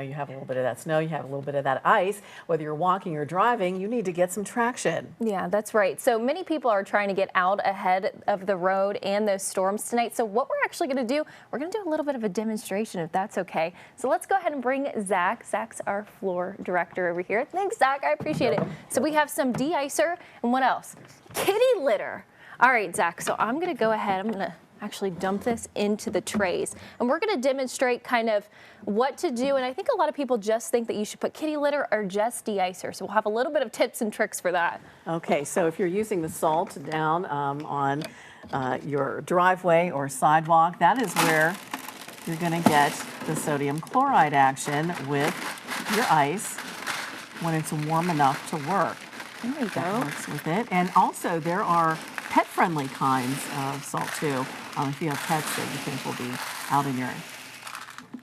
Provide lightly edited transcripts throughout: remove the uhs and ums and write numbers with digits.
You have a little bit of that snow, you have a little bit of that ice. Whether you're walking or driving, you need to get some traction. Yeah, that's right. So many people are trying to get out ahead of the road and those storms tonight. So what we're actually going to do, we're going to do a little bit of a demonstration, if that's okay. So let's go ahead and bring Zach. Zach's our floor director over here. Thanks, Zach. I appreciate it. So we have some de-icer and what else? Kitty litter. All right, Zach. So I'm going to go ahead. I'm going to actually dump this into the trays, and we're going to demonstrate kind of what to do. And I think a lot of people just think that you should put kitty litter or just de-icer, so we'll have a little bit of tips and tricks for that. Okay, so if you're using the salt down on your driveway or sidewalk, that is where you're going to get the sodium chloride action with your ice when it's warm enough to work. There you go. That works with it. And also there are pet-friendly kinds of salt too. If you have pets that you think will be out in your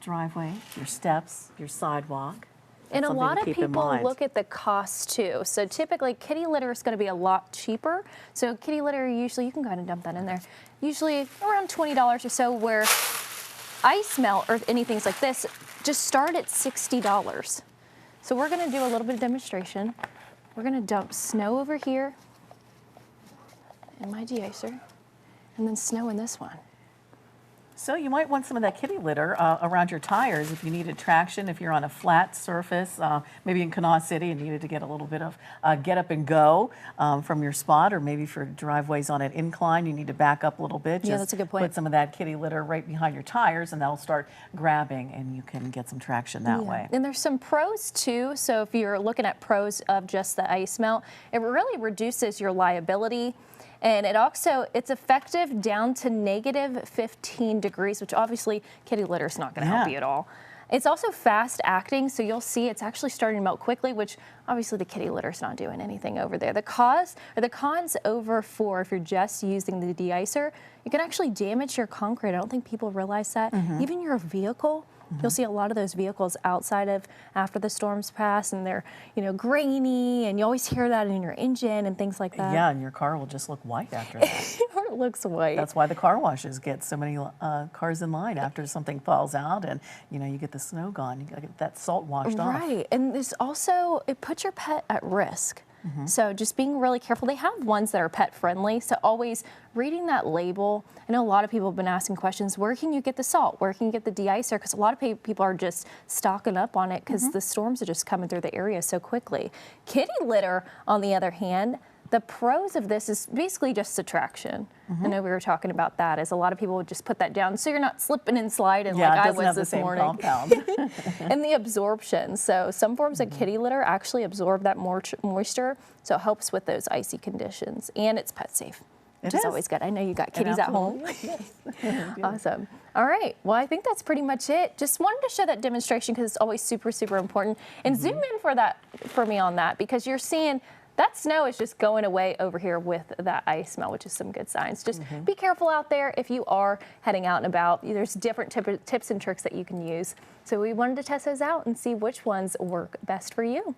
driveway, your steps, your sidewalk. And a lot of people look at the cost too. So typically kitty litter is going to be a lot cheaper. So kitty litter, usually, you can go ahead and dump that in there, usually around $20 or so, where ice melt or anything like this just start at $60. So we're going to do a little bit of demonstration. We're going to dump snow over here in my de-icer, and then snow in this one. So you might want some of that kitty litter around your tires if you needed traction, if you're on a flat surface, maybe in Kanawha City and needed to get a little bit of get up and go from your spot, or maybe for driveways on an incline, you need to back up a little bit. Yeah, that's a good point. Put some of that kitty litter right behind your tires and that'll start grabbing and you can get some traction that way. And there's some pros too. So if you're looking at pros of just the ice melt, it really reduces your liability. And it's effective down to -15 degrees, which obviously kitty litter is not going to help you at all. It's also fast acting, so you'll see it's actually starting to melt quickly, which obviously the kitty litter is not doing anything over there. The cons over for if you're just using the de-icer, you can actually damage your concrete. I don't think people realize that. Even your vehicle. You'll see a lot of those vehicles outside of after the storms pass, and they're, grainy, and you always hear that in your engine and things like that. Yeah, and your car will just look white after that. Or it looks white. That's why the car washes get so many cars in line after something falls out, and you get the snow gone. You got to get that salt washed off. Right, and there's also, it puts your pet at risk. So just being really careful. They have ones that are pet friendly, so always reading that label. I know a lot of people have been asking questions, where can you get the salt? Where can you get the de-icer? Because a lot of people are just stocking up on it because the storms are just coming through the area so quickly. Kitty litter, on the other hand, the pros of this is basically just attraction. I know we were talking about that, as a lot of people would just put that down so you're not slipping and sliding like I was this morning. And the absorption. So some forms of kitty litter actually absorb that moisture, so it helps with those icy conditions. And it's pet safe, which is always good. I know you got kitties at home. Yes. Awesome. All right. Well, I think that's pretty much it. Just wanted to show that demonstration because it's always super, super important. And zoom in for me on that, because you're seeing that snow is just going away over here with that ice melt, which is some good signs. Just be careful out there if you are heading out and about. There's different tips and tricks that you can use. So we wanted to test those out and see which ones work best for you.